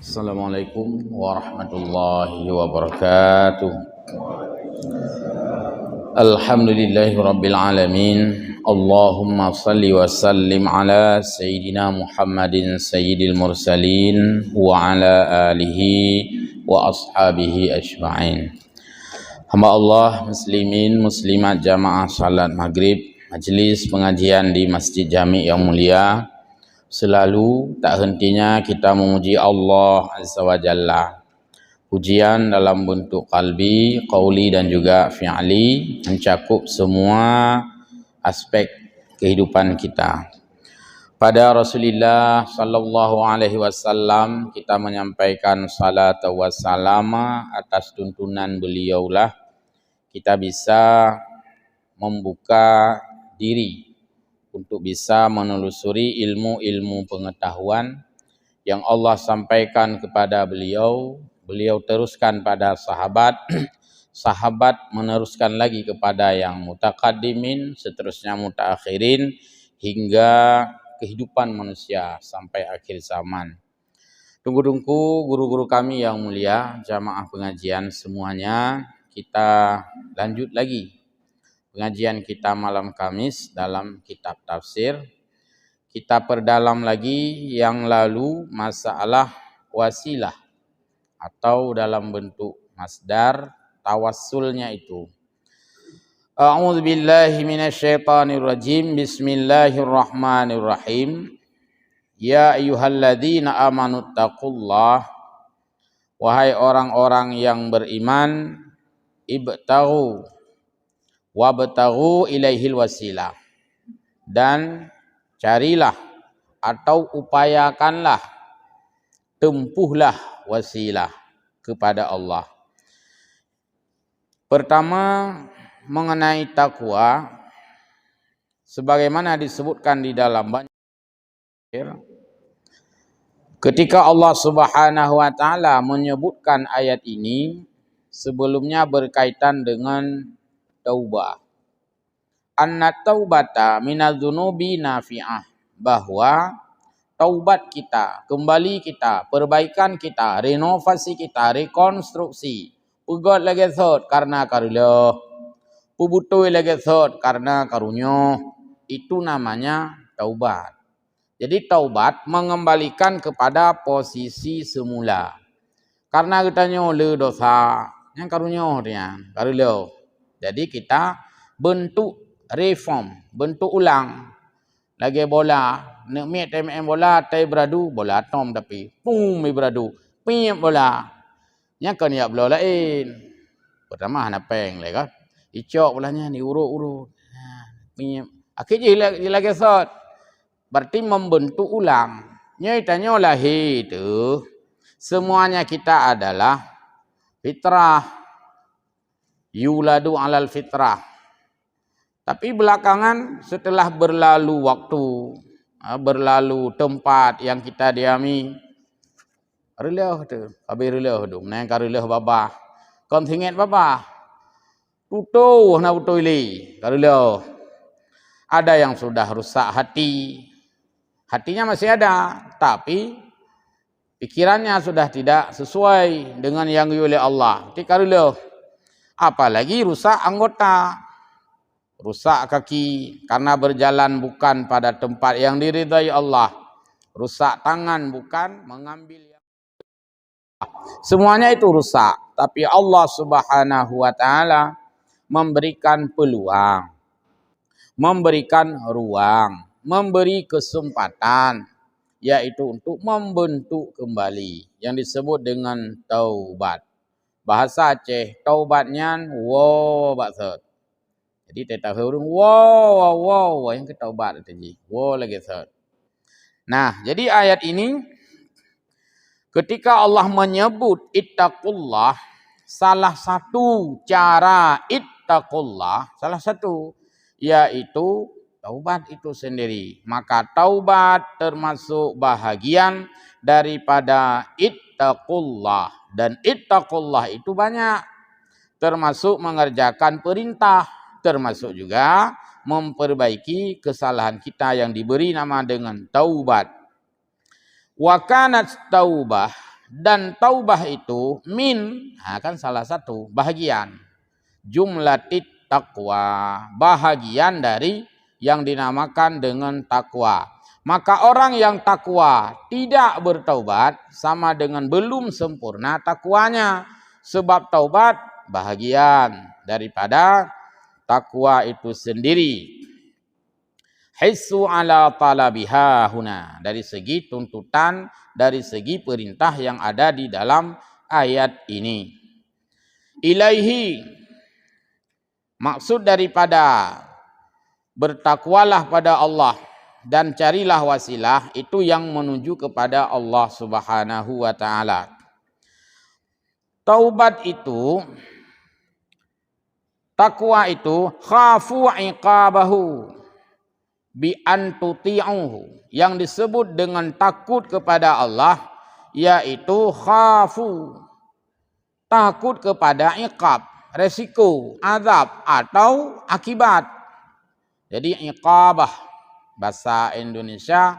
Assalamualaikum warahmatullahi wabarakatuh. Alhamdulillahi rabbil alamin. Allahumma salli wa sallim ala sayyidina Muhammadin sayyidil mursalin wa ala alihi wa ashabihi ajma'in. Hamba Allah, muslimin, muslimat jamaah salat maghrib, majlis pengajian di Masjid Jami' yang mulia, selalu tak hentinya kita memuji Allah Azza wa Jalla. Pujian dalam bentuk qalbi, qauli dan juga fi'li, mencakup semua aspek kehidupan kita. Pada Rasulullah sallallahu alaihi wasallam kita menyampaikan salat wa salama atas tuntunan beliaulah kita bisa membuka diri untuk bisa menelusuri ilmu-ilmu pengetahuan yang Allah sampaikan kepada beliau. Beliau teruskan pada sahabat, sahabat meneruskan lagi kepada yang mutaqaddimin, seterusnya mutaakhirin, hingga kehidupan manusia sampai akhir zaman. Tunggu-tunggu guru-guru kami yang mulia, jamaah pengajian semuanya, kita lanjut lagi pengajian kita malam Kamis dalam kitab tafsir. Kita perdalam lagi yang lalu masalah wasilah atau dalam bentuk masdar tawassulnya itu. A'udzu billahi minasyaitonir rajim. Bismillahirrahmanirrahim. Ya ayyuhalladzina amanu taqullah. Wahai orang-orang yang beriman, ibtaghu wabtaghu ilaihil wasilah. Dan carilah atau upayakanlah, tempuhlah wasilah kepada Allah. Pertama, mengenai takwa, sebagaimana disebutkan di dalam banyak ketika Allah Subhanahu wa taala menyebutkan ayat ini, sebelumnya berkaitan dengan taubah. Anna taubata minadzunubi nafi'ah, bahwa taubat kita, kembali kita, perbaikan kita, renovasi kita, rekonstruksi, pegot lagi thot karena karunia, pubutui lagi thot karena karunia, itu namanya taubat. Jadi taubat mengembalikan kepada posisi semula. Karena kita nyole dosa, yang karunia dia, karunia. Jadi kita bentuk reform, bentuk ulang. Lagi bola, nak miat main bola, tai beradu, bola atom tapi pum beradu, piap bola. Nya kan ya bola lain. Pertama hana peng le kan. Icok bolanya ni urut-urut. Piap. Akhirnya lagi sot. Berarti membentuk ulang. Nya itanya lahir itu semuanya kita adalah fitrah. Yuladu alal fitrah. Tapi belakangan setelah berlalu waktu, berlalu tempat yang kita diami, relah tu, habis relah tu, menang karelah babah, kontinget babah, tutuh na betul li, karelah. Ada yang sudah rusak hati, hatinya masih ada, tapi pikirannya sudah tidak sesuai dengan yang oleh Allah. Karelah, apalagi rusak anggota. Rusak kaki karena berjalan bukan pada tempat yang diridai Allah. Rusak tangan bukan mengambil yang... Semuanya itu rusak. Tapi Allah Subhanahu wa taala memberikan peluang, memberikan ruang, memberi kesempatan, yaitu untuk membentuk kembali yang disebut dengan taubat. Bahasa Aceh, taubatnya wow baksud. Jadi kita tahu wow yang kita taubat tadi. Wow lagi sat. Nah, jadi ayat ini ketika Allah menyebut ittaqullah, salah satu cara ittaqullah, salah satu yaitu taubat itu sendiri. Maka taubat termasuk bahagian daripada ittaqullah, dan ittaqullah itu banyak, termasuk mengerjakan perintah, termasuk juga memperbaiki kesalahan kita yang diberi nama dengan taubat. Wa kanat taubah, Dan taubah itu kan salah satu bahagian jumlatit taqwa, bahagian dari yang dinamakan dengan takwa. Maka orang yang takwa tidak bertaubat sama dengan belum sempurna takwanya. Sebab taubat bahagian daripada takwa itu sendiri. Hissu ala talabiha huna, dari segi tuntutan, dari segi perintah yang ada di dalam ayat ini. Ilaihi, maksud daripada bertakwalah pada Allah dan carilah wasilah, itu yang menuju kepada Allah Subhanahu wa taala. Taubat itu, takwa itu, khafu iqabahu bi an tuti'uhu, yang disebut dengan takut kepada Allah, yaitu khafu, takut kepada iqab, resiko, azab atau akibat. Jadi iqabah bahasa Indonesia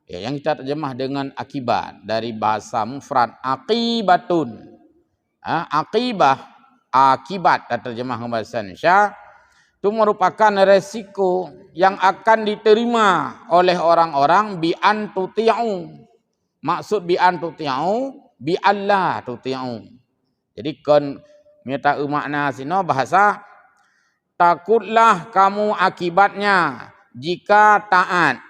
yang kita terjemah dengan akibat, dari bahasa mufrad aqibatun. Aqibah, akibat, terjemah ke bahasa Indonesia, itu merupakan resiko yang akan diterima oleh orang-orang bi an tuti'u. Maksud bi an tuti'u, bi alla tuti'u. Jadi minta makna sino bahasa takutlah kamu akibatnya jika taat.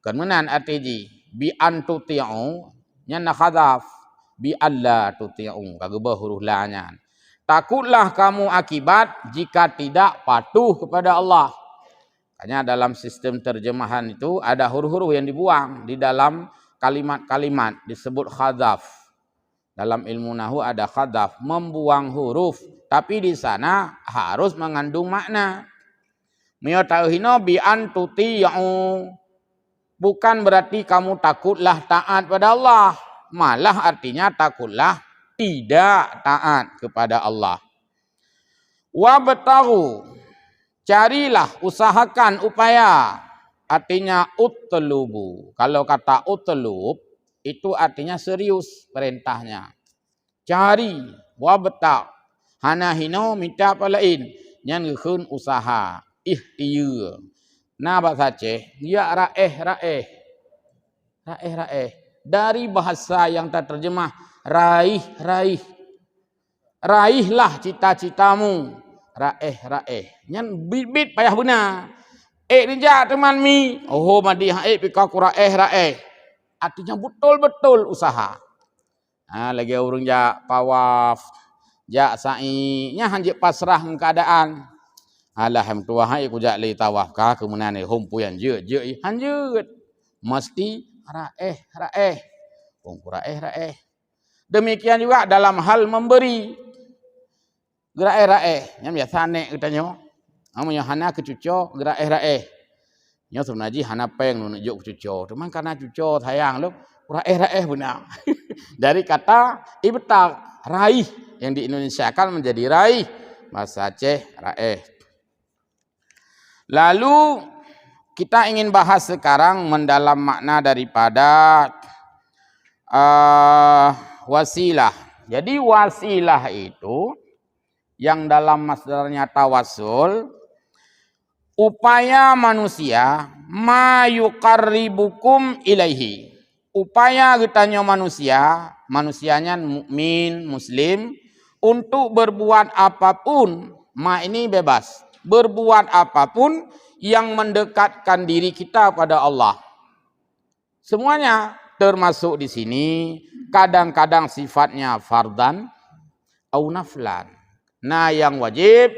Kemudian arti bi an tuti'u nya nakhadaf bi alla tuti'u, kagubah huruf la-nya. Takutlah kamu akibat jika tidak patuh kepada Allah. Hanya dalam sistem terjemahan itu ada huruf-huruf yang dibuang di dalam kalimat-kalimat, disebut khadzaf. Dalam ilmu nahwu ada khadzaf, membuang huruf, tapi di sana harus mengandung makna. Miyatauhino bi an tuti'u, bukan berarti kamu takutlah taat pada Allah, malah artinya takutlah tidak taat kepada Allah. Wabtaghu, carilah, usahakan, upaya. Artinya utlubu. Kalau kata utlub itu artinya serius perintahnya. Cari, wabtagh. Hanahino minta apa lain? Yang ngeun usaha, ikhtiar. Nah bahasa Aceh, ya raeh. Dari bahasa yang terjemah raih. Raihlah cita-citamu. Raih. Nyan bit payah benar. Nija teman mi. Oh madi pika ku raih. Artinya betul-betul usaha. Lagi urang ja pawaf, ja sa'i, nya hanjek pasrah ng keadaan. Alhamdulillah ku ja li tawaf ka kemudian humpu yang je hanjut. Mesti raih. Ku raih. Demikian juga dalam hal memberi. Raih. Yang biasa nek katanya. Amanya hana ke cuco, raih. Nya sebenarnya hana peng nunjuk cuco. Cuman karena cuco sayang lu, raih benar. Dari kata ibtag, raih, yang di Indonesia kan menjadi raih. Bahasa Aceh raih. Lalu kita ingin bahas sekarang mendalam makna daripada wasilah. Jadi wasilah itu yang dalam masdarnya tawassul, upaya manusia mayuqarribukum ilaihi. Upaya getanya manusianya mukmin, muslim, untuk berbuat apapun, ini bebas. Berbuat apapun yang mendekatkan diri kita pada Allah. Semuanya termasuk di sini, kadang-kadang sifatnya fardan au naflan. Nah yang wajib,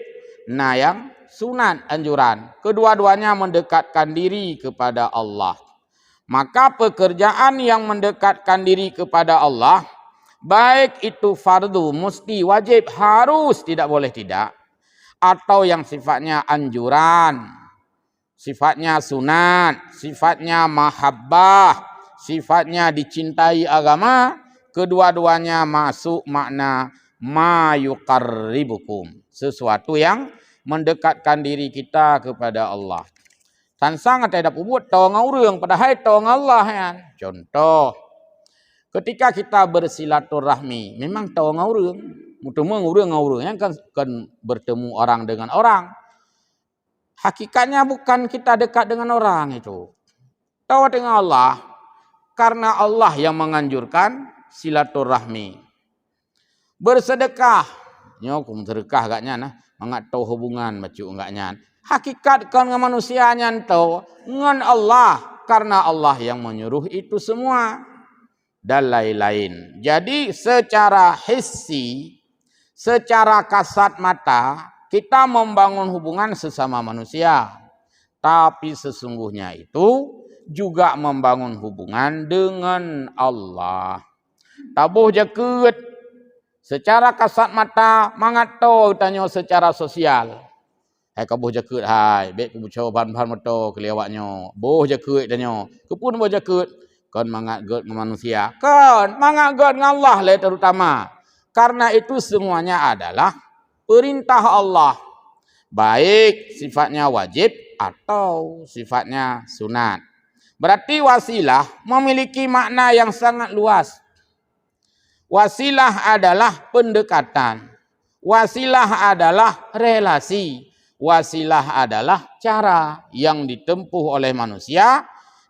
nah yang sunat, anjuran. Kedua-duanya mendekatkan diri kepada Allah. Maka pekerjaan yang mendekatkan diri kepada Allah, baik itu fardu, mesti, wajib, harus, tidak boleh tidak, atau yang sifatnya anjuran, sifatnya sunat, sifatnya mahabbah, sifatnya dicintai agama, kedua-duanya masuk makna mayuqarribukum, sesuatu yang mendekatkan diri kita kepada Allah. Tan sangat ada pubut tawang urang padahal tawang Allah ya. Contoh, Ketika kita bersilaturahmi, memang tahu ngurung, bertemu ngurung yang kan bertemu orang dengan orang. Hakikatnya bukan kita dekat dengan orang itu. Tahu dengan Allah, karena Allah yang menganjurkan silaturahmi. Bersedekah, nyokum sedekah agaknya nah, mengat tahu hubungan macam agaknya. Hakikat kan dengan manusia tahu dengan Allah, karena Allah yang menyuruh itu semua. Dan lain-lain. Jadi secara hissi, secara kasat mata, kita membangun hubungan sesama manusia. Tapi sesungguhnya itu juga membangun hubungan dengan Allah. Tabuh jakut. Secara kasat mata, mangato tanya secara sosial. Hai kabuh jakut hai, baik kebuco ban-ban moto kelewatnya. Boh jakut tanya. Kepun boh jakut. Kan mangat god dengan manusia. Kan mangat god dengan Allah lah terutama. Karena itu semuanya adalah perintah Allah. Baik sifatnya wajib atau sifatnya sunat. Berarti wasilah memiliki makna yang sangat luas. Wasilah adalah pendekatan. Wasilah adalah relasi. Wasilah adalah cara yang ditempuh oleh manusia,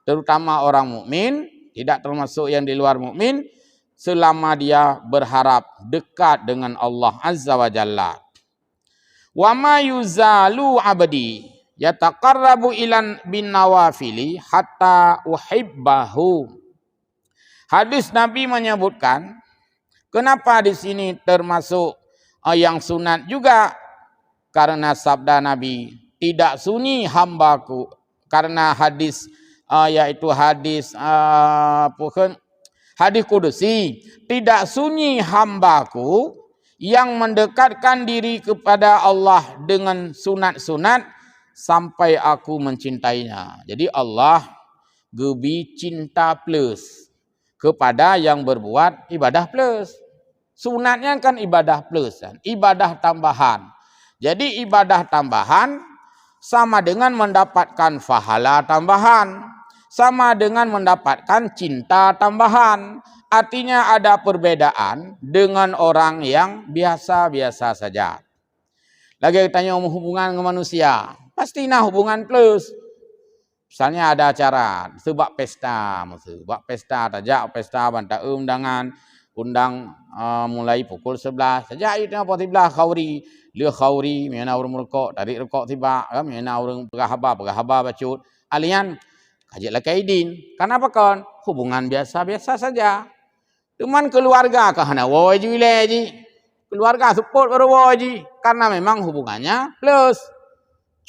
terutama orang mukmin, tidak termasuk yang di luar mukmin, selama dia berharap dekat dengan Allah Azza wa Jalla. Wa ma yuzalu abdi yataqarrabu ilan bin nawafili hatta uhibbahu. Hadis Nabi menyebutkan, kenapa di sini termasuk yang sunat juga? Karena sabda Nabi, tidak sunyi hambaku, karena hadis yaitu hadis hadis kudusi, tidak sunyi hambaku yang mendekatkan diri kepada Allah dengan sunat-sunat sampai aku mencintainya. Jadi Allah gebi cinta plus kepada yang berbuat ibadah plus. Sunatnya kan ibadah plus, ibadah tambahan. Jadi ibadah tambahan sama dengan mendapatkan pahala tambahan, sama dengan mendapatkan cinta tambahan. Artinya ada perbedaan dengan orang yang biasa-biasa saja. Lagi tanya hubungan dengan manusia, pastilah hubungan plus. Misalnya ada acara, sebab pesta, tajak pesta bantak undangan, undang mulai pukul 11. Sejak itu apa tiba khauri, dia khauri, mana orang merokok, tarik rokok tiba, mana orang pegahaba bacut. Alian kajilah kaidin. Kenapa kan? Hubungan biasa-biasa saja. Teman keluarga kah hana wajib ji. Keluarga support baru wajib karena memang hubungannya plus.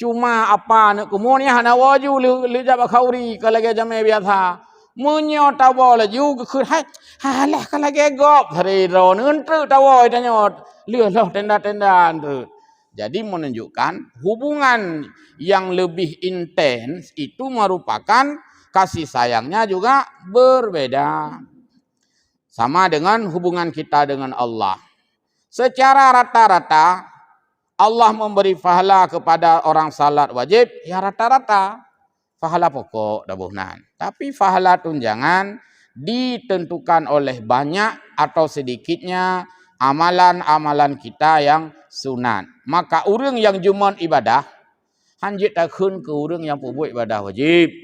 Cuma apa nak kemudian hana wajib li jabak khauri kalau lagi jamai biasa. Munyo tawo laju ke hai halah kalau lagi gop hari ro nentru tawo tanya lihat tenda-tenda tu. Jadi menunjukkan hubungan yang lebih intens itu merupakan kasih sayangnya juga berbeda. Sama dengan hubungan kita dengan Allah. Secara rata-rata Allah memberi pahala kepada orang salat wajib, ya rata-rata. Pahala pokok dabuhnan. Tapi pahala tunjangan ditentukan oleh banyak atau sedikitnya amalan-amalan kita yang sunat. Maka orang yang cuma ibadah, hanjit tak khun ke orang yang berbuat ibadah wajib.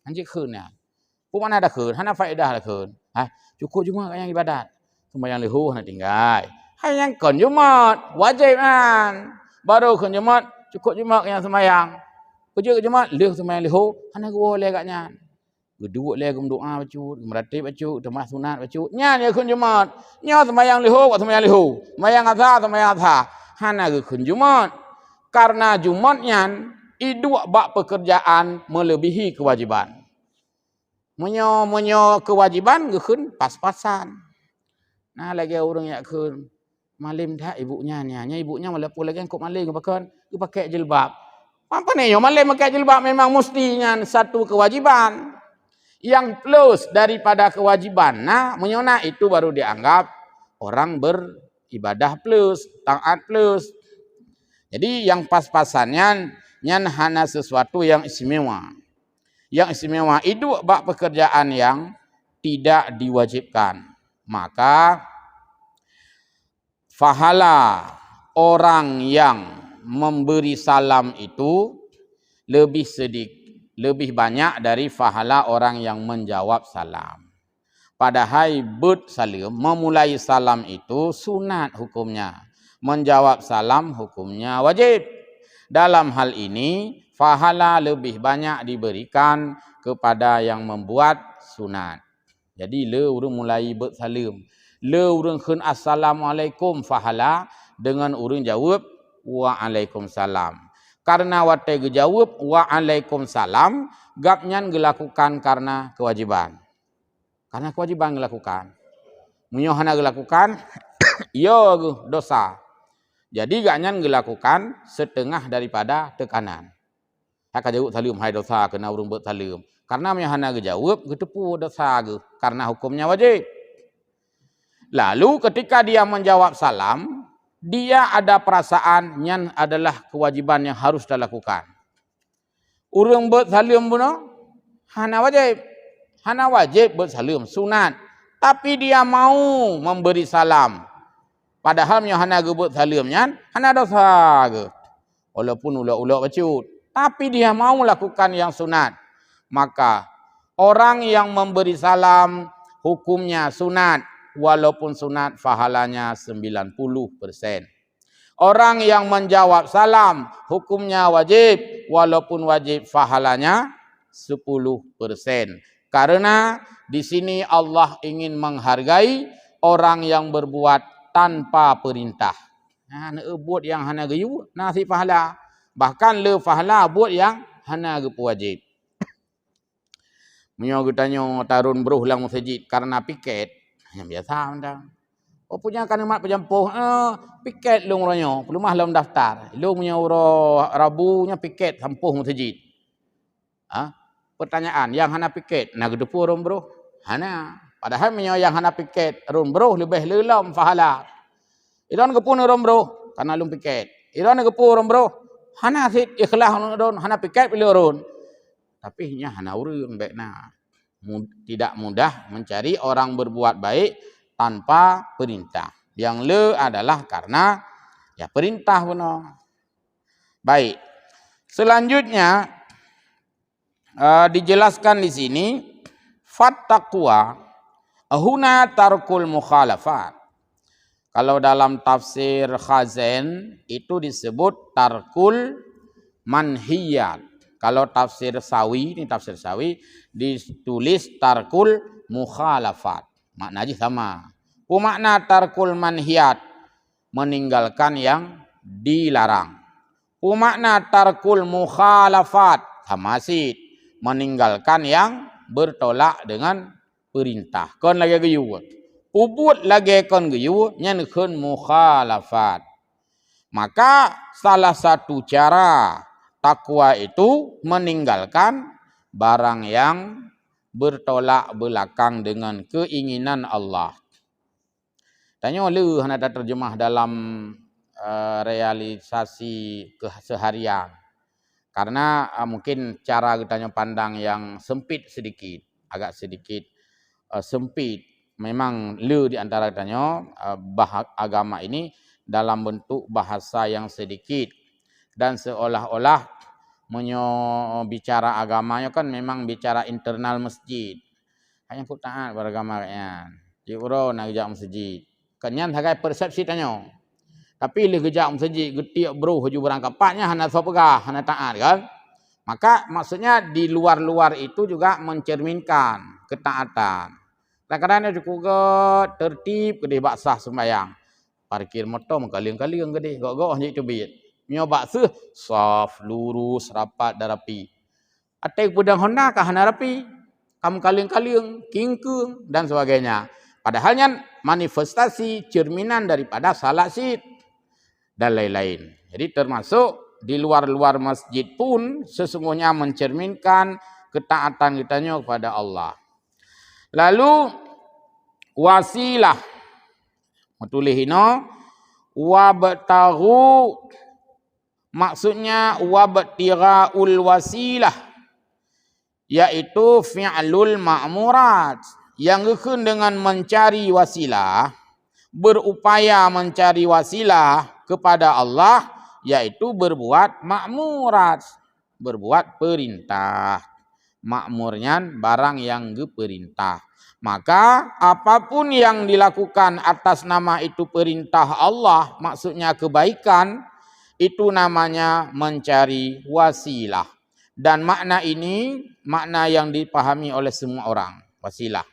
Hanjit khun ya. Pun mana ada khun, hana faedah ada khun. Cukup cuma yang ibadat. Sembahyang lehu hana tinggal. Hai yang kon Jumat wajib kan. Baru kon Jumat cukup cuma yang sembahyang. Kerja Jumat leh sembahyang lehu hana boleh agaknya. Geduk leh doa bacut, meratib bacut, temah sunat bacut. Nya ya kon Jumat. Nya sembahyang lehu buat sembahyang lehu. Sembahyang asar. Hana kon Jumat. Karena Jumatnya iduk bak pekerjaan melebihi kewajiban. Menyo kewajiban gekun pas-pasan. Nah lagi orang yang kun malim dah ibunya nya ibunya melepuh lagi kok malim pakai pakai jilbab. Apa nih yo malim pakai jilbab memang mestinya satu kewajiban yang plus daripada kewajiban. Nah menyona itu baru dianggap orang beribadah plus, taat plus. Jadi yang pas-pasannya nyan hana sesuatu yang istimewa. Yang istimewa itu bak pekerjaan yang tidak diwajibkan. Maka pahala orang yang memberi salam itu lebih banyak dari pahala orang yang menjawab salam. Padahal salam, memulai salam itu sunat hukumnya. Menjawab salam hukumnya wajib. Dalam hal ini, pahala lebih banyak diberikan kepada yang membuat sunat. Jadi, urang mulai bersalam. Urang khun assalamualaikum pahala dengan urang jawab waalaikumsalam. Karena watai jawab waalaikumsalam, gapnyan dilakukan karena kewajiban. Karena kewajiban dilakukan. Munyohana dilakukan, iya dosa. Jadi gaknyan dilakukan setengah daripada tekanan. Hak jawab salam hai dosa kena urung buat salam. Karena munyohana jawab getepu dosa karena hukumnya wajib. Lalu ketika dia menjawab salam, dia ada perasaan yang adalah kewajiban yang harus dilakukan. Urang buat salam pun hana wajib. Hana wajib bersalam, sunat. Tapi dia mau memberi salam. Padahal yang hana buat salamnya, hana dosa. Walaupun ulak-ulak bacut. Tapi dia mau lakukan yang sunat. Maka orang yang memberi salam hukumnya sunat. Walaupun sunat pahalanya 90%. Orang yang menjawab salam hukumnya wajib. Walaupun wajib pahalanya 10%. Karena di sini Allah ingin menghargai orang yang berbuat tanpa perintah. Nah, buat yang hana gayu, nasi pahala. Bahkan le pahala buat yang hana wajib. Menyo tanya tarun beruh lang masjid karena piket. Yang biasa anda. Oh punya kalimat pejampuh, piket long ronyo, pelumah dalam daftar. Long punya rabunya piket sampuh masjid. Pertanyaan, yang hana piket, nak gedepu ron bro? Hana. Padahal yang hana piket, ron bro lebih lelam pahala. Iron kepun ron bro, karena lum piket. Iron kepun ron bro, hana sit ikhlas ron, hana piket pilih ron. Tapi nya hana urang baikna. Tidak mudah mencari orang berbuat baik tanpa perintah. Yang le adalah karena ya perintah benar. Baik. Selanjutnya dijelaskan di sini fattaqwa huna tarkul mukhalafat. Kalau dalam tafsir Khazen itu disebut tarkul manhiyat. Kalau tafsir Sawi, ini tafsir Sawi ditulis tarkul mukhalafat. Maknanya sama. Makna tarkul manhiyat meninggalkan yang dilarang. Makna tarkul mukhalafat sama sih meninggalkan yang bertolak dengan perintah. Kon lagi gayu. Ubud lagi kon gayu nyan kon mukhalafat. Maka salah satu cara takwa itu meninggalkan barang yang bertolak belakang dengan keinginan Allah. Tanya lu hendak terjemah dalam realisasi keseharian. Karena mungkin cara kita pandang yang sempit sedikit, agak sedikit sempit. Memang le di antara katanya agama ini dalam bentuk bahasa yang sedikit dan seolah-olah bicara agamanya kan memang bicara internal masjid. Hanya pun taat beragama kayaknya. Diuro nak kerja masjid. Kenyan hagai persepsi tanya. Tapi le kerja masjid getiak bro haju berangkat patnya hana sopegah, hana taat kan? Maka maksudnya di luar-luar itu juga mencerminkan ketaatan. Kadang-kadang juga tertib kedih baksah sembahyang. Parkir motor mengkaliang-kaliang kedih, gok-gok hanya itu bit. Mio baksah soft, lurus, rapat dan rapi. Atai pedang Honda kah hana rapi? Kamu kaliang-kaliang, kingkung dan sebagainya. Padahalnya manifestasi cerminan daripada salah sid dan lain-lain. Jadi termasuk di luar-luar masjid pun sesungguhnya mencerminkan ketaatan kitanya kepada Allah. Lalu wasilah metulihino wabtaghu maksudnya wabtiraul wasilah yaitu fi'lul ma'murat yang gekun dengan mencari wasilah, berupaya mencari wasilah kepada Allah, yaitu berbuat ma'murat, berbuat perintah. Makmurnya barang yang geperintah. Maka apapun yang dilakukan atas nama itu perintah Allah, maksudnya kebaikan, itu namanya mencari wasilah. Dan makna ini makna yang dipahami oleh semua orang, wasilah.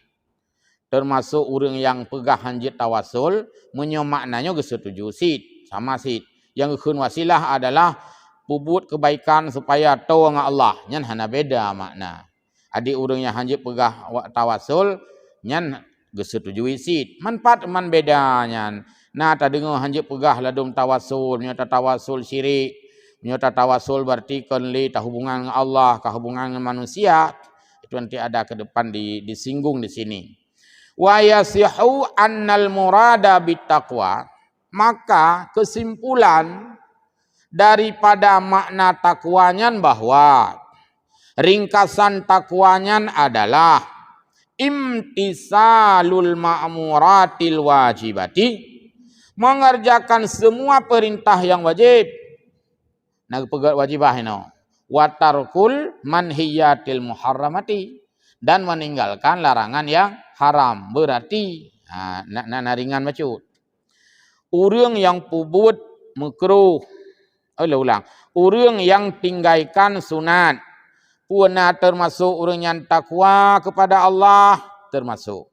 Termasuk orang yang pegah hanjit tawasul, maknanya setuju sid, sama sid. Yang kun wasilah adalah pubut kebaikan supaya tahu dengan Allah. Nyan hana beda makna. Adik orang yang hanjit pegah tawasul, nyan setuju sid. Manfaat man bedanya. Nah, tak dengar hanjit pegah ladum tawasul, menyata tawasul syirik, menyata tawasul berarti kenli tak hubungan dengan Allah, ke hubungan dengan manusia. Itu nanti ada ke depan disinggung di sini. Wa yasihu annal murada bittaqwa, maka kesimpulan daripada makna takwanya bahwa ringkasan takwanya adalah imtisalul ma'muratil wajibati, mengerjakan semua perintah yang wajib. Nah, pegat wajibah ini. Wa tarkul manhiyatil muharramati, dan meninggalkan larangan yang haram. Berarti naringan macut. Orang yang pubut makruh, ulang. Orang yang tinggalkan sunat, puna termasuk orang yang takwa kepada Allah, termasuk.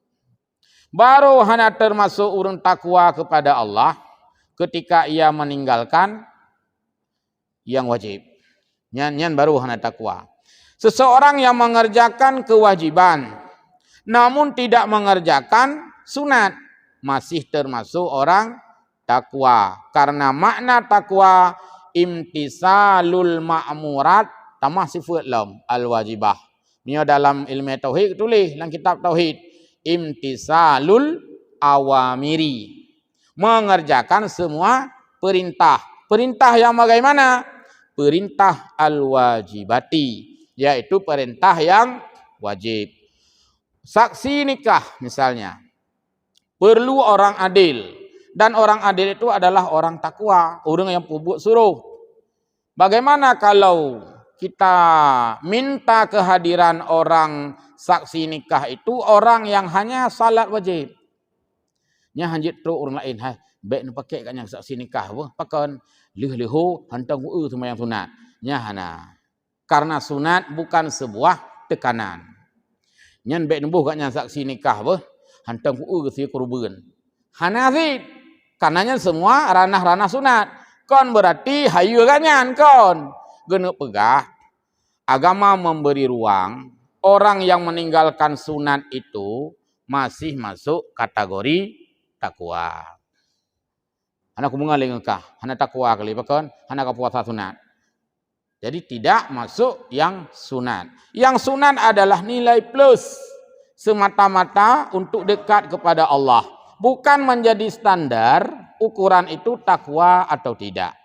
Baru hanya termasuk orang takwa kepada Allah ketika ia meninggalkan yang wajib. Nyan baru hanya takwa. Seseorang yang mengerjakan kewajiban namun tidak mengerjakan sunat masih termasuk orang takwa. Karena makna takwa imtisalul ma'murat tamah sifat lam al-wajibah. Ini dalam ilmu tauhid tulis dalam kitab tauhid, imtisalul awamiri, mengerjakan semua perintah. Perintah yang bagaimana? Perintah al-wajibati, yaitu perintah yang wajib. Saksi nikah misalnya, perlu orang adil, dan orang adil itu adalah orang takwa, orang yang pubut suruh. Bagaimana kalau kita minta kehadiran orang saksi nikah itu orang yang hanya salat wajib? Nya hanjit teruk orang lain, hai baik nak pakai kat yang saksi nikah apa? Pakan leh-leho hantang sembahyang sunat. Nya hana. Karena sunat bukan sebuah tekanan. Nyan baik nembuh kat yang saksi nikah apa? Hantang ke kurban. Hana sih. Karenanya semua ranah-ranah sunat. Kon berarti hayu kanyan kon. Gena pegah. Agama memberi ruang orang yang meninggalkan sunat itu masih masuk kategori takwa. Hana kumungan lengkah, hana takwa kali bakon, hana kapuasa sunat. Jadi tidak masuk yang sunat. Yang sunat adalah nilai plus semata-mata untuk dekat kepada Allah, bukan menjadi standar ukuran itu takwa atau tidak.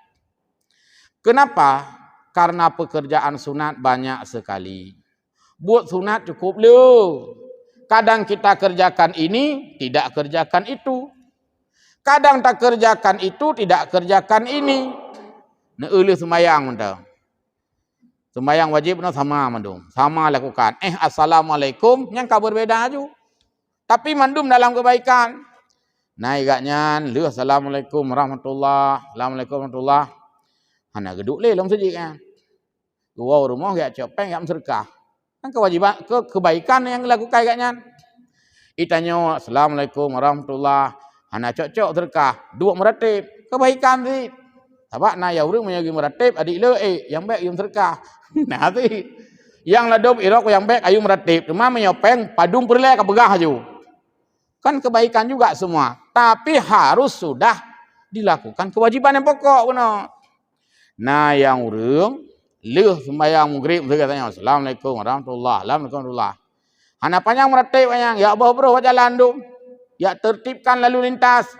Kenapa? Karena pekerjaan sunat banyak sekali. Buat sunat cukup lu. Kadang kita kerjakan ini, tidak kerjakan itu. Kadang tak kerjakan itu, tidak kerjakan ini. Neulih sembahyang mentau. Sembahyang wajib sama mandum, sama lakukan. Assalamualaikum, yang kau berbeda aja. Tapi mandum dalam kebaikan. Nah, igaknya, lu assalamualaikum warahmatullah, assalamualaikum warahmatullah. Hana geduk le long sejik kan. Dua rumah gak cepeng gak sedekah. Kan kewajiban kebaikan yang dilakukan igaknya. Itanya assalamualaikum warahmatullah. Hana cocok sedekah, dua meratib, kebaikan sih. Sebab na ya urang menyagi meratib adik le yang baik yang sedekah. Nah sih. Yang ladop irok yang baik ayu meratib, cuma menyopeng padung perle ka begah aju. Kan kebaikan juga semua, tapi harus sudah dilakukan kewajiban yang pokok benar. Nah yang urang leuh sembahyang maghrib katanya assalamualaikum warahmatullah, assalamualaikum warahmatullah. Hana panjang meratib panjang, ya Allah bro jalan dum. Ya tertibkan lalu lintas.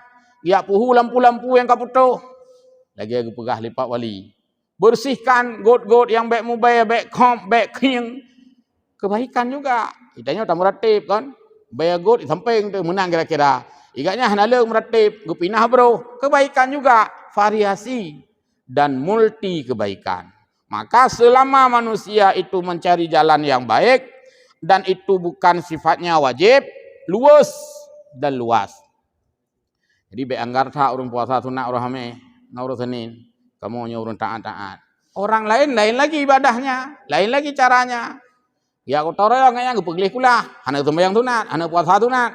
Ya puhu lampu-lampu yang kaputuh. Lagi aku pegah lipat wali. Bersihkan got-got yang baik mobile, baik komp, baik king. Kebaikan juga. Itanya tak meratib kan. Bayagut samping tu menang kira-kira. Igaknya hanala meratib, gupinah bro. Kebaikan juga, variasi dan multi kebaikan. Maka selama manusia itu mencari jalan yang baik dan itu bukan sifatnya wajib, luas dan luas. Jadi beanggar tak urung puasa sunat urang hame, ngaurus Senin, kamu urung taat-taat. Orang lain lagi ibadahnya, lain lagi caranya. Ya aku toro ngaya ngepeglih kula, hana sembahyang sunat, hana puasa sunat.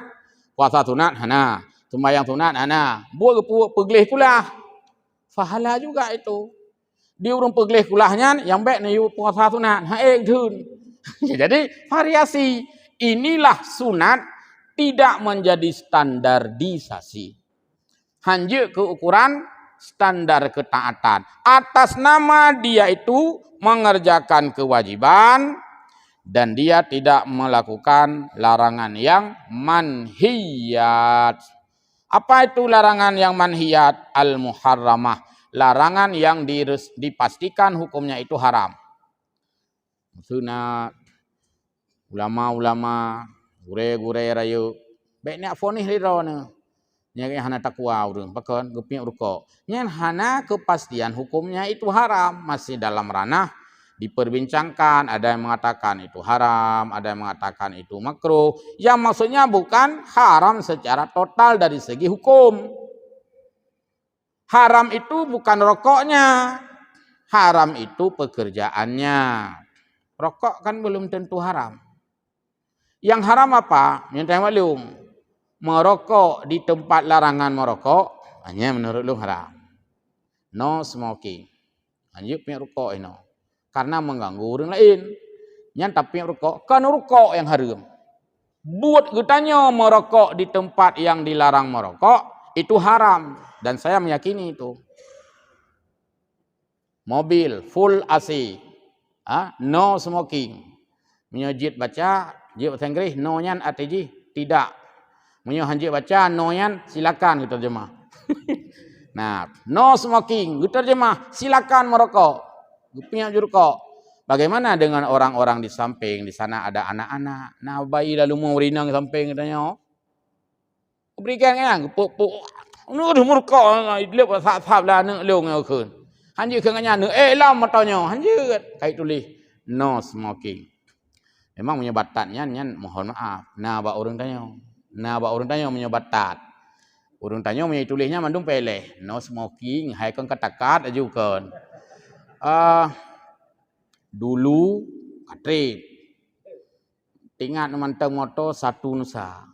Puasa sunat hana, sembahyang sunat hana. Buat peglih kula. Fahala juga itu. Dia urung peglih kulahnya yang baik ni puasa sunat, haek dun. Jadi variasi. Inilah sunat tidak menjadi standarisasi. Hanya keukuran standar ketaatan. Atas nama dia itu mengerjakan kewajiban dan dia tidak melakukan larangan yang manhiyat. Apa itu larangan yang manhiyat? Al-muharramah. Larangan yang dipastikan hukumnya itu haram. Sunat. Ulama-ulama. Gure-gure rayu. Baik ni fonis lira ni. Nya hana takwa urang. Pakon geping rukuk. Nya hana kepastian hukumnya itu haram. Masih dalam ranah diperbincangkan, ada yang mengatakan itu haram, ada yang mengatakan itu makruh. Yang maksudnya bukan haram secara total dari segi hukum. Haram itu bukan rokoknya, haram itu pekerjaannya. Rokok kan belum tentu haram. Yang haram apa? Yang maklum, merokok di tempat larangan merokok, hanya menurut lu haram. No smoking. Anjuk punya rokok ini. Karena mengganggu orang lain. Yang tapi rokok, kan rokok yang haram. Buat getanya merokok di tempat yang dilarang merokok, itu haram. Dan saya meyakini itu. Mobil, full AC. No smoking. Menyajid baca, jid bahasa Inggeris, no nyan ATG, tidak. Menyajid baca, no nyan, silakan kita terjemah. Nah, no smoking, kita terjemah, silakan merokok. Punya jurukok. Bagaimana dengan orang-orang di samping? Di sana ada anak-anak. Nah, bayi lalu mau rinang di samping katanya. Berikan kan? Puk. Nu dah murkok. Dia sahab lah nak leung yang kun. Hanjir kenganya nu lam matanya. Hanjir kait tulis no smoking. Memang menyebatannya nyan mohon maaf. Nah, ba orang tanya. Nah, ba orang tanya menyebatat. Orang tanya punya tulisnya mandung peleh. No smoking. Hai kan katakat ajukan. Dulu katrit ingat manteng moto satu nusa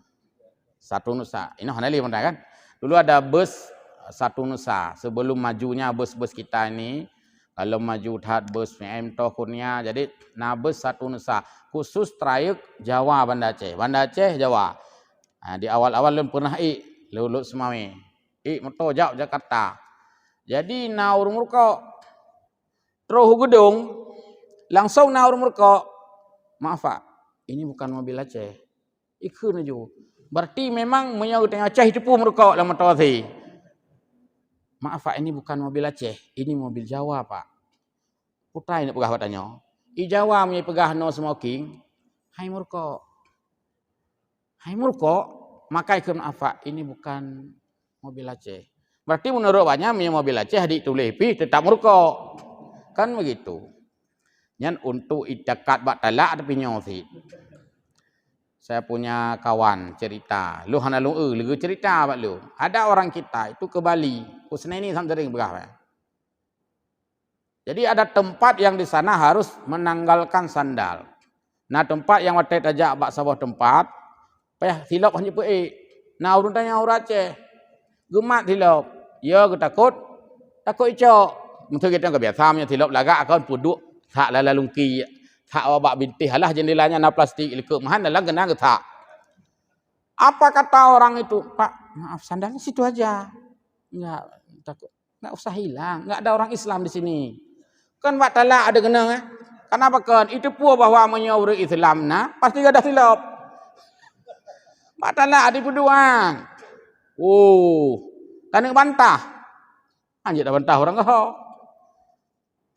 ini hanali kan dulu ada bus satu nusa sebelum majunya bus-bus kita ini kalau maju tat bus PM to kurnia jadi nah bus satu nusa khusus trayek Jawa Banda Aceh Jawa. Nah, di awal-awal belum pernah lulus semawi moto jauh Jakarta jadi naur murko Roh gedung langsung naur mereka. Maaf Pak, ini bukan mobil Aceh. Ikun aja. Berarti memang menyahut yang Aceh itu pun mereka lama tawasi. Maaf Pak, ini bukan mobil Aceh, ini mobil Jawa Pak. Putai nak pegah katanya. I Jawa punya pegah no smoking. Hai mereka. Maka ikut maaf Pak, ini bukan mobil Aceh. Berarti menurut banyak punya mobil Aceh ditulis tetap mereka. Kan begitu. Yang untuk itakat batala ada pinyosi. Saya punya kawan cerita. Lu hana lu legu cerita bak lu. Ada orang kita itu ke Bali. Kusna ini sampai sering berah. Jadi ada tempat yang di sana harus menanggalkan sandal. Nah tempat yang watet aja bak sebuah tempat. Payah silap hanya pe. Nah urun tanya orang Aceh. Gemat silap. Ya ketakut. Takut icok. Mungkin kita enggak biasa punya silap lagak akan puduk tak lala lungki tak wabak bintih halah jendelanya na plastik lekuk mahan dalam kena ke tak. Apa kata orang itu? Pak, maaf sandalnya situ aja. Enggak takut. Enggak usah hilang. Enggak ada orang Islam di sini. Kan Pak Talak ada kena Kenapa kan? Itu pun bahwa menyuruh Islam nah pasti ada silap. Pak Talak ada peduang. Oh, kan bantah. Anjir dah bantah orang kau.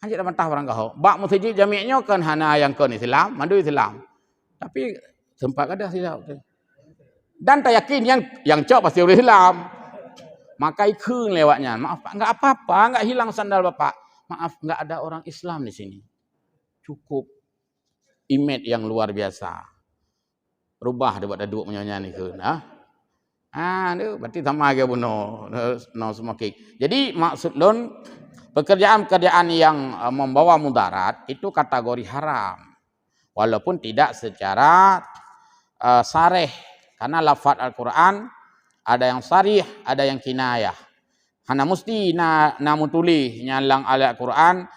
Anjir dah bantah orang kau. Bak masjid jami'nya kan hana yang kan Islam, mandu Islam. Tapi sempat ada silap tu. Dan tak yakin yang cok pasti boleh hilang. Maka ikeng lewatnya. Maaf Pak, enggak apa-apa, enggak hilang sandal Bapak. Maaf, enggak ada orang Islam di sini. Cukup image yang luar biasa. Rubah dia buat duduk punya ni ke. Dia berarti sama ke buno. No smoking. Jadi maksud lon pekerjaan-pekerjaan yang membawa mudarat itu kategori haram. Walaupun tidak secara sarih. Karena lafaz Al-Quran ada yang sarih, ada yang kinayah. Hana mesti namu tulis nyalang Al-Quran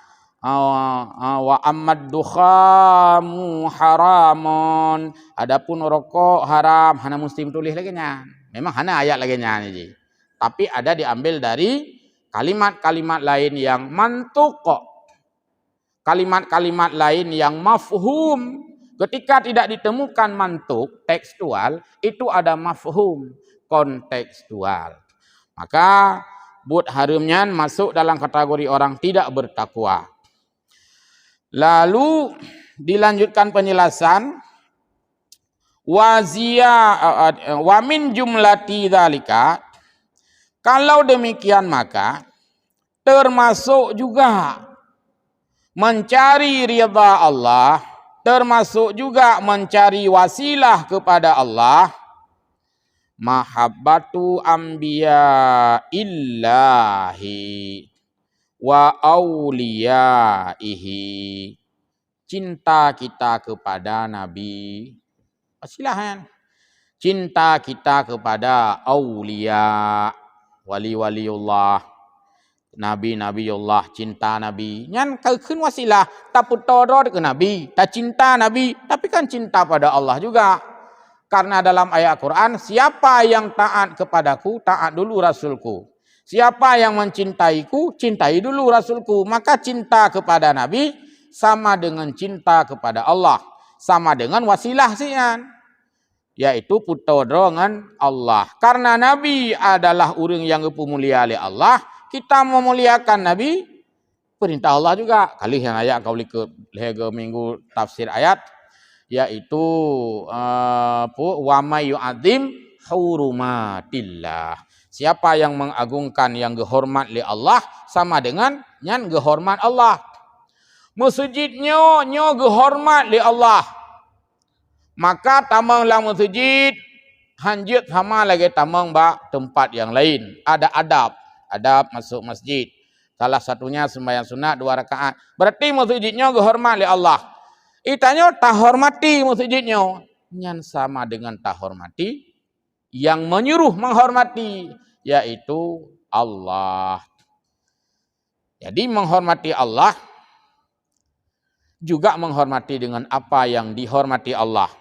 wa ammad dukhamu haramun. Adapun rokok haram, hana mesti tulis lagi nya. Memang hana ayat lagi nya ni. Tapi ada diambil dari kalimat-kalimat lain yang mantuq. Kalimat-kalimat lain yang mafhum. Ketika tidak ditemukan mantuk tekstual, itu ada mafhum kontekstual. Maka but haramnya masuk dalam kategori orang tidak bertakwa. Lalu dilanjutkan penjelasan wa min jumlati dzalika, kalau demikian maka termasuk juga mencari ridha Allah, termasuk juga mencari wasilah kepada Allah, mahabbatu anbiya illahi wa auliyaihi, cinta kita kepada Nabi, wasilah kan? Cinta kita kepada aulia, wali-waliullah, Nabi-Nabiullah, cinta Nabi. Nyan keun wasilah, tak putoro ke Nabi, tak cinta Nabi, tapi kan cinta pada Allah juga. Karena dalam ayat Quran, siapa yang taat kepadaku, taat dulu Rasulku. Siapa yang mencintaiku, cintai dulu Rasulku. Maka cinta kepada Nabi sama dengan cinta kepada Allah. Sama dengan wasilah sian, yaitu putoro dengan Allah. Karena Nabi adalah orang yang mulia oleh Allah, kita memuliakan Nabi, perintah Allah juga. Kali yang ayat kau lihat minggu tafsir ayat, yaitu wa may yu'adzim hurumatillah. Siapa yang mengagungkan yang gehormat li Allah sama dengan nyan gehormat Allah. Masjidnya nyo gehormat li Allah. Maka tamang lang masjid hanjut sama lagi tamang ba tempat yang lain. Ada adab masuk masjid. Salah satunya sembahyang sunat 2 rakaat. Berarti masjidnya gehormat li Allah. Itanya tak hormati masjidnya. Nyan sama dengan tak hormati yang menyuruh menghormati, yaitu Allah. Jadi menghormati Allah juga menghormati dengan apa yang dihormati Allah.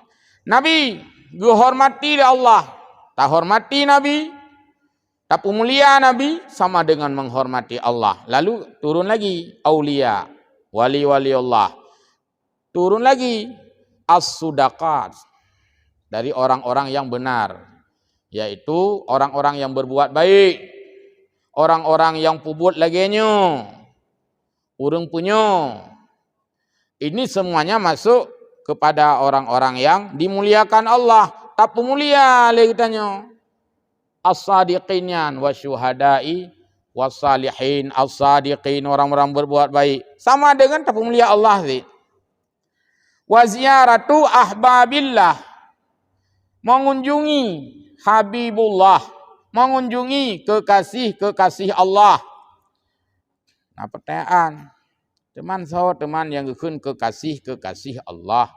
Nabi dihormati Allah. Tak hormati Nabi, tak mulia Nabi sama dengan menghormati Allah. Lalu turun lagi aulia, wali-wali Allah. Turun lagi as-sudaqat, dari orang-orang yang benar, yaitu orang-orang yang berbuat baik, orang-orang yang pubut laginya, urang punya. Ini semuanya masuk kepada orang-orang yang dimuliakan Allah. Tak mulia lagi tanya. As-sadiqin wa syuhada'i was-salihin. As-sadiqin, orang-orang berbuat baik. Sama dengan tak mulia Allah sih. Wa ziyaratu ahbabillah, mengunjungi Habibullah, mengunjungi kekasih-kekasih Allah. Nah, pertanyaan, teman yang gekun kekasih-kekasih Allah,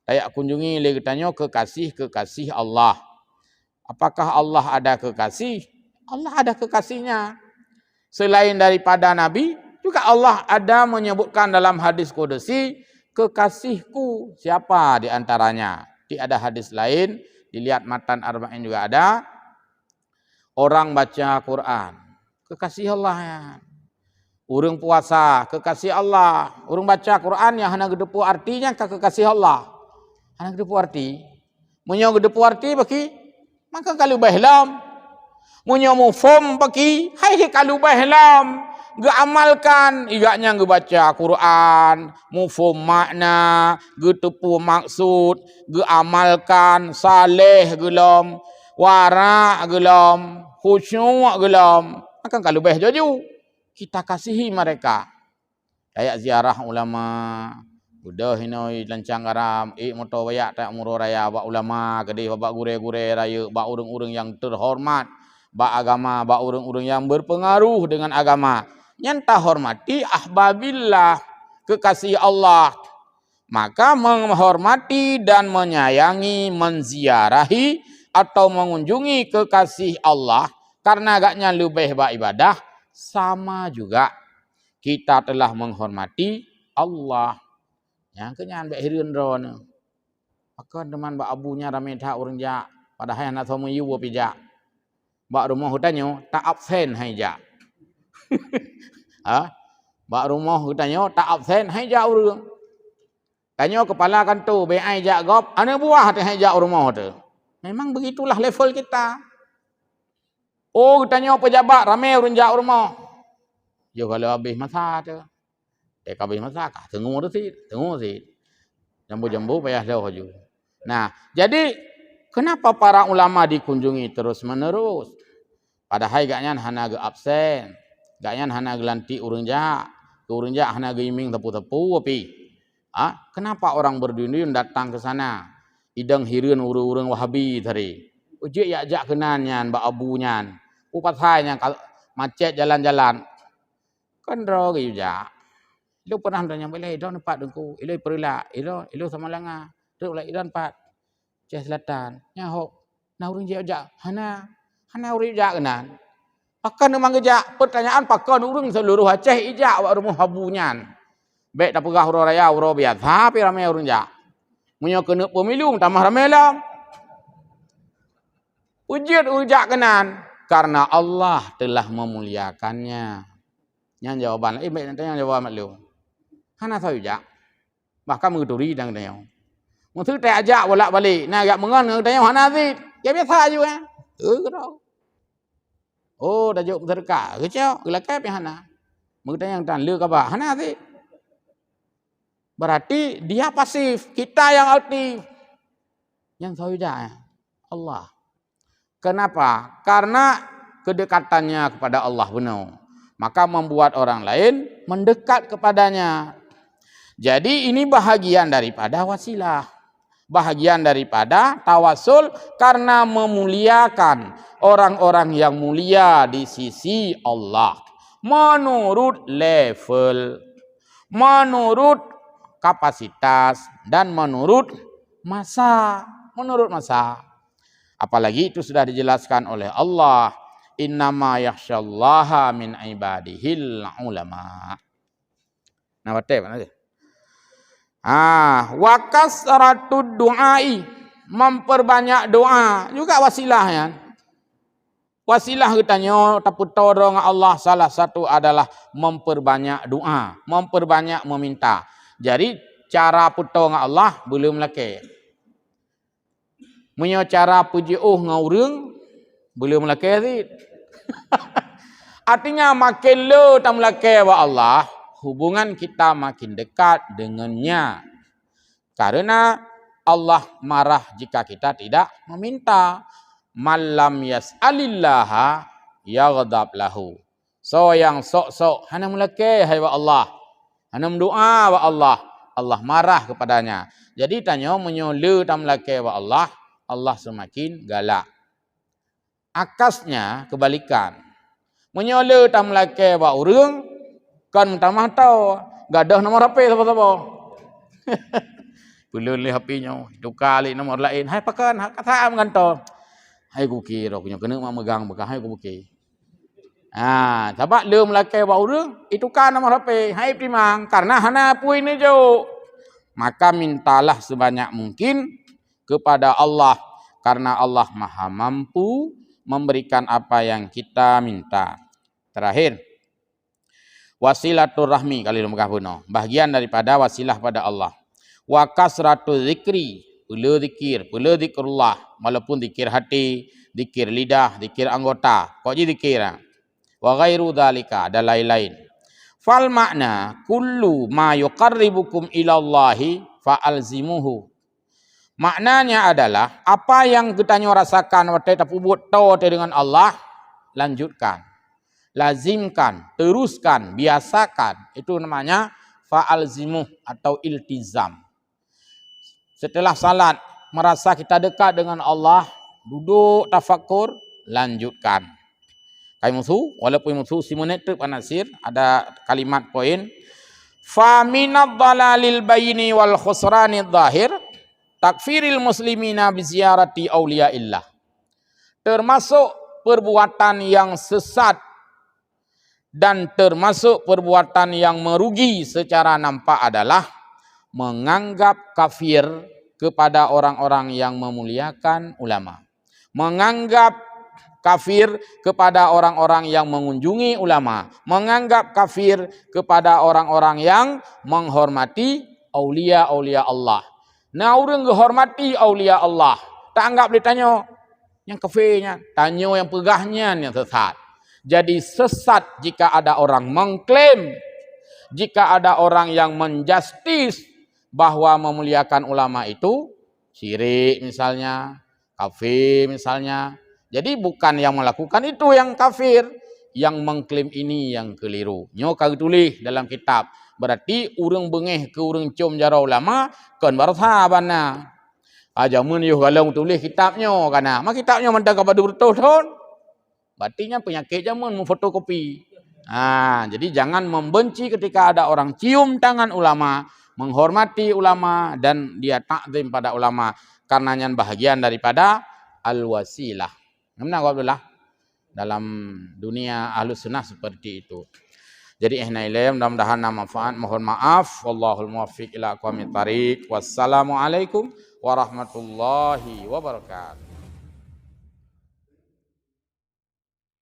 kayak kunjungi lagi tanya kekasih-kekasih Allah. Apakah Allah ada kekasih? Allah ada kekasihnya. Selain daripada Nabi, juga Allah ada menyebutkan dalam hadis qudsi, kekasihku siapa di antaranya. Ada hadis lain, dilihat matan arba'in juga ada. Orang baca Quran, kekasih Allah ya. Urang puasa, kekasih Allah. Urang baca Quran yang hana gedepu artinya kekasih Allah. Hana gedepu arti. Munyo gedepu arti bagi, maka kalau bahlam. Munyo mufhum bagi, hai kalau bahlam. Amalkan, igaknya baca Quran, mufhum makna, getepu maksud, amalkan, saleh gelom. Warak gelam, khusyuk gelam. Akan kalau lebih jaju, kita kasihi mereka. Kayak ziarah ulama. Udah hinoi lancang garam, motor bayak tak murah raya, bak ulama, kedih bak gure-gure raya, bak urang-urang yang terhormat, bak agama, bak urang-urang yang berpengaruh dengan agama. Nyanta hormati ahbabillah, kekasih Allah. Maka menghormati dan menyayangi, menziarahi atau mengunjungi kekasih Allah karena agaknya lebih baik ibadah, sama juga kita telah menghormati Allah. Yang kenyan bak hireun drone. Akan teman bak abunya ramai tak orang jak. Padahal nak sama you pijak. Bak rumah hutannya tak absen hai jak. Ha? Bak rumah hutannya tak absen hai jak urang. Tanya kepala kantor BI jak gop, ana buah hai jak rumah tu. Memang begitulah level kita. Oh, tanya pejabat ramai orang jak rumah. Yo kalau habis masa tu. Habis masa kah? Tengok sih. Jambu-jambu payah dah haju. Nah, jadi kenapa para ulama dikunjungi terus menerus? Padahal gaknya hana ge absen, gaknya hana gelanti urang jak hana ge iming tepu-tepu api. Kenapa orang berduyun-duyun datang ke sana? Idang hireun urang-urang Wahabi tadi. Ujek ya jak kenannya ba abunyan. Upatanya macet jalan-jalan. Kan ro ge jak. Ilo pernah tanya boleh ilo nampak dengku. Ilo perila, ilo sama langa. Duk lah ilo nampak. Ceh Selatan. Nyahok. Nah urang je jak hana urang jak kenan. Pakan memang gejak pertanyaan pakan urang seluruh Aceh ijak wa rumah habunyan. Baik tak pegah urang raya urang biasa tapi ramai urang jak. Munyo kena pemilu tambah ramai lah. Wujud ujak kenan karena Allah telah memuliakannya. Yang jawaban baik nanti yang jawab maklum. Hana tahu jak. Bahkan menguturi dan tanya. Mungkin tak ajak bolak-balik. Nah agak mengon tanya hana zid. Ya biasa aja kau. Oh, dah jauh berdekat. Kecil, gelakap yang hana. Mungkin yang tan le kaba hana zid. Berarti dia pasif, kita yang aktif. Yang tahu jak Allah. Kenapa? Karena kedekatannya kepada Allah benar. Maka membuat orang lain mendekat kepadanya. Jadi ini bahagian daripada wasilah. Bahagian daripada tawasul karena memuliakan orang-orang yang mulia di sisi Allah. Menurut level, menurut kapasitas, dan menurut masa. Apalagi itu sudah dijelaskan oleh Allah. Innama yakhsyallaha min ibadihil ulama. Nah, baca mana dia? Wa kasratud du'ai, memperbanyak doa juga wasilah ya. Wasilah katanya taputo dengan Allah salah satu adalah memperbanyak doa, memperbanyak meminta. Jadi cara puto dengan Allah belum lagi. Munyo cara puji ngaurang belum lagi. Artinya makin lo tam lagi wa Allah, hubungan kita makin dekat dengannya. Karena Allah marah jika kita tidak meminta. Malam yas'alillaha yaghdab lahu. So yang sok-sok hana mulake hai wa Allah. Hana doa wa Allah. Allah marah kepadanya. Jadi tanya menyole tam lake wa Allah, Allah semakin galak. Akasnya kebalikan. Menyole tam lake wa urang kan tamah tau gadah nomor HP siapa-siapa. Pulun li HP-nya, tukar li nomor lain. Hai pakan, hak kata mengantor. Hai ku kira punya kena megang bekas hai ku buki. Sebab le melakai wa urang itu kan nomor HP. Hai primang karena hana puin ni jo. Maka mintalah sebanyak mungkin kepada Allah karena Allah Maha mampu memberikan apa yang kita minta. Terakhir, wasilaturrahmi kali lumkah puno. Bahagian daripada wasilah pada Allah. Wa kasratu zikri, pula zikir, pula zikrullah, walaupun zikir hati, zikir lidah, zikir anggota, kok jadi zikir. Wa ghairu dzalika, ada lain-lain. Fal makna kullu ma yuqarribukum ila Allahi fa alzimuhu. Maknanya adalah apa yang kita rasakan waktu kita pubut tahu dengan Allah, lanjutkan, lazimkan, teruskan, biasakan. Itu namanya fa'alzimuh atau iltizam. Setelah salat merasa kita dekat dengan Allah, duduk tafakur, lanjutkan. Kayak musuh, walaupun musuh si menit tu panasir, ada kalimat poin. Fa minadh dhalalil bayni wal khusranidh dhahir takfiril muslimina bi ziyarati auliyaillah. Termasuk perbuatan yang sesat dan termasuk perbuatan yang merugi secara nampak adalah menganggap kafir kepada orang-orang yang memuliakan ulama. Menganggap kafir kepada orang-orang yang mengunjungi ulama. Menganggap kafir kepada orang-orang yang menghormati aulia-aulia Allah. Nah, orang menghormati aulia Allah. Tak anggap dia tanya yang kafirnya, tanya yang pegahnya yang sesat. Jadi sesat jika ada orang mengklaim, jika ada orang yang menjustis bahwa memuliakan ulama itu syirik misalnya, kafir misalnya. Jadi bukan yang melakukan itu yang kafir, yang mengklaim ini yang keliru. Nyo kau tulis dalam kitab. Berarti urang bengeh ke urang cium jara ulama kan barsa bana. Ajamun yo galong tulis kitabnya kana. Mak kitabnya mentang kepada betul ton. Berarti penyakit jamun memfotokopi. Jadi jangan membenci ketika ada orang cium tangan ulama, menghormati ulama dan dia takzim pada ulama karena yang bahagian daripada al-wasilah. Namanya Abdullah dalam dunia Ahlus Sunnah seperti itu. Jadi mudah-mudahan manfaat. Mohon maaf. Wallahul muwaffiq ila aqwamit thariq. Wassalamualaikum warahmatullahi wabarakatuh.